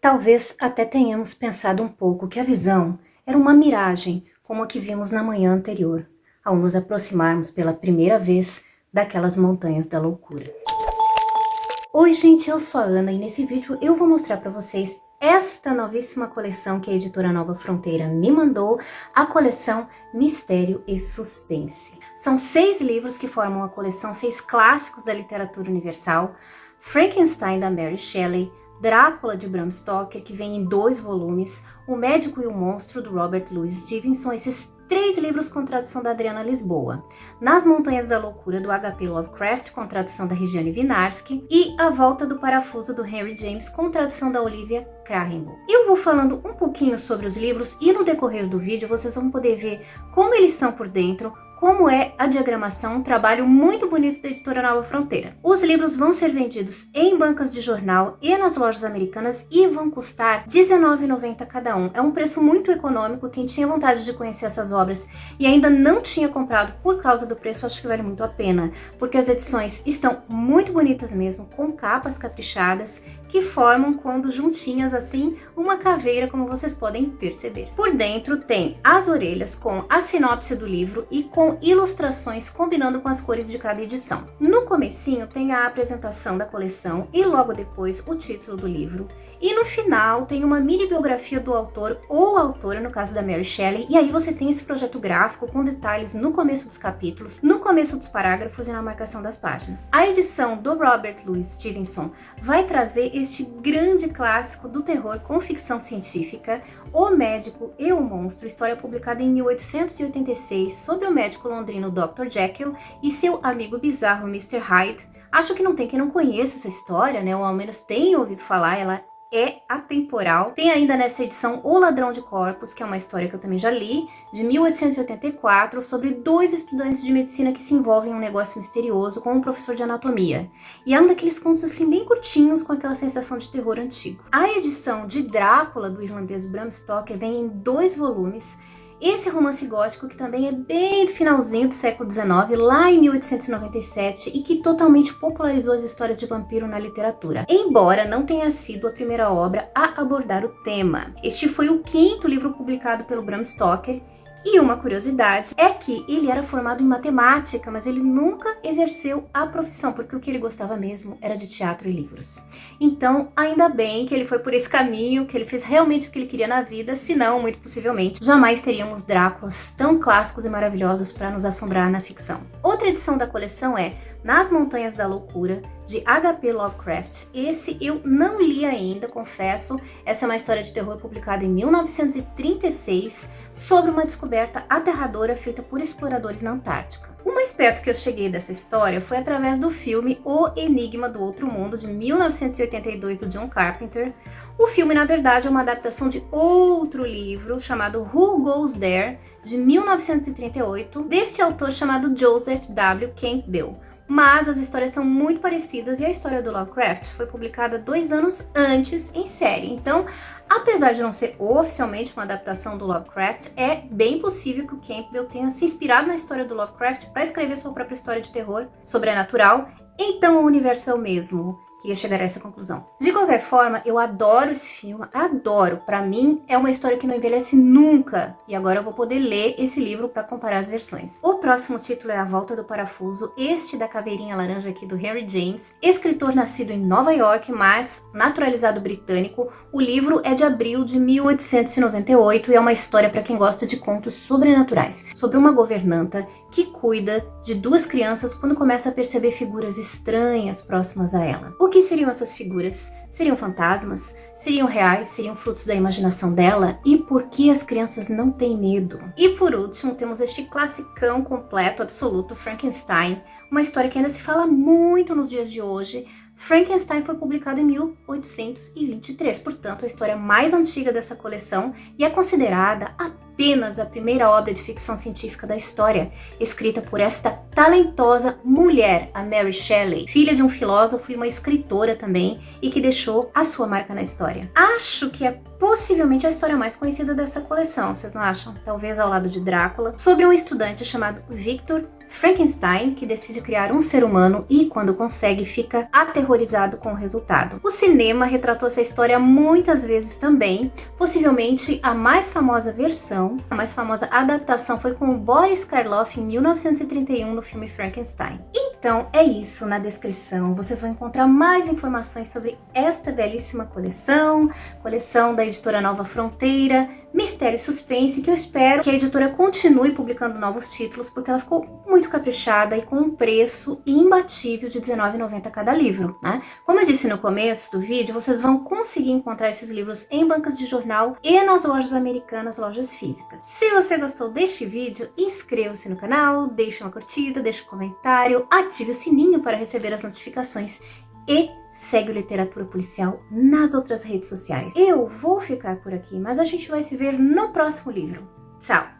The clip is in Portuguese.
Talvez até tenhamos pensado um pouco que a visão era uma miragem, como a que vimos na manhã anterior, ao nos aproximarmos pela primeira vez daquelas montanhas da loucura. Oi gente, eu sou a Ana e nesse vídeo eu vou mostrar para vocês esta novíssima coleção que a editora Nova Fronteira me mandou, a coleção Mistério e Suspense. São 6 livros que formam a coleção, 6 clássicos da literatura universal: Frankenstein, da Mary Shelley, Drácula, de Bram Stoker, que vem em 2 volumes, O Médico e o Monstro, do Robert Louis Stevenson, esses 3 livros com tradução da Adriana Lisboa, Nas Montanhas da Loucura, do H.P. Lovecraft, com tradução da Regiane Winiarski, e A Volta do Parafuso, do Henry James, com tradução da Olivia Krahenbuhl. Eu vou falando um pouquinho sobre os livros e no decorrer do vídeo vocês vão poder ver como eles são por dentro, como é a diagramação, um trabalho muito bonito da editora Nova Fronteira. Os livros vão ser vendidos em bancas de jornal e nas lojas americanas e vão custar R$19,90 cada um. É um preço muito econômico. Quem tinha vontade de conhecer essas obras e ainda não tinha comprado por causa do preço, acho que vale muito a pena, porque as edições estão muito bonitas mesmo, com capas caprichadas, que formam, quando juntinhas assim, uma caveira, como vocês podem perceber. Por dentro tem as orelhas com a sinopse do livro e com ilustrações combinando com as cores de cada edição. No comecinho tem a apresentação da coleção e logo depois o título do livro. E no final tem uma mini biografia do autor ou autora, no caso da Mary Shelley, e aí você tem esse projeto gráfico com detalhes no começo dos capítulos, no começo dos parágrafos e na marcação das páginas. A edição do Robert Louis Stevenson vai trazer este grande clássico do terror com ficção científica, O Médico e o Monstro, história publicada em 1886 sobre o médico londrino Dr. Jekyll e seu amigo bizarro Mr. Hyde. Acho que não tem quem não conheça essa história, né? Ou ao menos tenha ouvido falar. Ela é atemporal. Tem ainda nessa edição O Ladrão de Corpos, que é uma história que eu também já li, de 1884, sobre 2 estudantes de medicina que se envolvem em um negócio misterioso com um professor de anatomia. E é um daqueles contos assim bem curtinhos, com aquela sensação de terror antigo. A edição de Drácula, do irlandês Bram Stoker, vem em 2 volumes. Esse romance gótico, que também é bem do finalzinho do século XIX, lá em 1897, e que totalmente popularizou as histórias de vampiro na literatura, embora não tenha sido a primeira obra a abordar o tema. Este foi o 5º livro publicado pelo Bram Stoker. E uma curiosidade é que ele era formado em matemática, mas ele nunca exerceu a profissão, porque o que ele gostava mesmo era de teatro e livros. Então, ainda bem que ele foi por esse caminho, que ele fez realmente o que ele queria na vida, senão, muito possivelmente, jamais teríamos Dráculas tão clássicos e maravilhosos para nos assombrar na ficção. Outra edição da coleção é Nas Montanhas da Loucura, de H.P. Lovecraft. Esse eu não li ainda, confesso. Essa é uma história de terror publicada em 1936, sobre uma descoberta aterradora feita por exploradores na Antártica. O mais perto que eu cheguei dessa história foi através do filme O Enigma do Outro Mundo, de 1982, do John Carpenter. O filme, na verdade, é uma adaptação de outro livro chamado Who Goes There, de 1938, deste autor chamado Joseph W. Campbell. Mas as histórias são muito parecidas e a história do Lovecraft foi publicada 2 anos antes em série. Então, apesar de não ser oficialmente uma adaptação do Lovecraft, é bem possível que o Campbell tenha se inspirado na história do Lovecraft para escrever sua própria história de terror sobrenatural. Então o universo é o mesmo. Que ia chegar a essa conclusão. De qualquer forma, eu adoro esse filme, adoro. Pra mim, é uma história que não envelhece nunca. E agora eu vou poder ler esse livro para comparar as versões. O próximo título é A Volta do Parafuso, este da caveirinha laranja aqui do Henry James. Escritor nascido em Nova York, mas naturalizado britânico. O livro é de abril de 1898 e é uma história para quem gosta de contos sobrenaturais. Sobre uma governanta que cuida de 2 crianças quando começa a perceber figuras estranhas próximas a ela. O que seriam essas figuras? Seriam fantasmas? Seriam reais? Seriam frutos da imaginação dela? E por que as crianças não têm medo? E por último, temos este classicão completo, absoluto, Frankenstein, uma história que ainda se fala muito nos dias de hoje. Frankenstein foi publicado em 1823, portanto a história mais antiga dessa coleção, e é considerada apenas a primeira obra de ficção científica da história, escrita por esta talentosa mulher, a Mary Shelley, filha de um filósofo e uma escritora também, e que deixou a sua marca na história. Acho que é possivelmente a história mais conhecida dessa coleção, vocês não acham? Talvez ao lado de Drácula, sobre um estudante chamado Victor Frankenstein, que decide criar um ser humano e, quando consegue, fica aterrorizado com o resultado. O cinema retratou essa história muitas vezes também. Possivelmente a mais famosa versão, a mais famosa adaptação foi com o Boris Karloff em 1931 no filme Frankenstein. Então é isso, na descrição vocês vão encontrar mais informações sobre esta belíssima coleção da editora Nova Fronteira, Mistério e Suspense, que eu espero que a editora continue publicando novos títulos, porque ela ficou muito caprichada e com um preço imbatível de R$19,90 cada livro, né? Como eu disse no começo do vídeo, vocês vão conseguir encontrar esses livros em bancas de jornal e nas lojas americanas, lojas físicas. Se você gostou deste vídeo, inscreva-se no canal, deixe uma curtida, deixe um comentário, ative o sininho para receber as notificações e segue o Literatura Policial nas outras redes sociais. Eu vou ficar por aqui, mas a gente vai se ver no próximo livro. Tchau!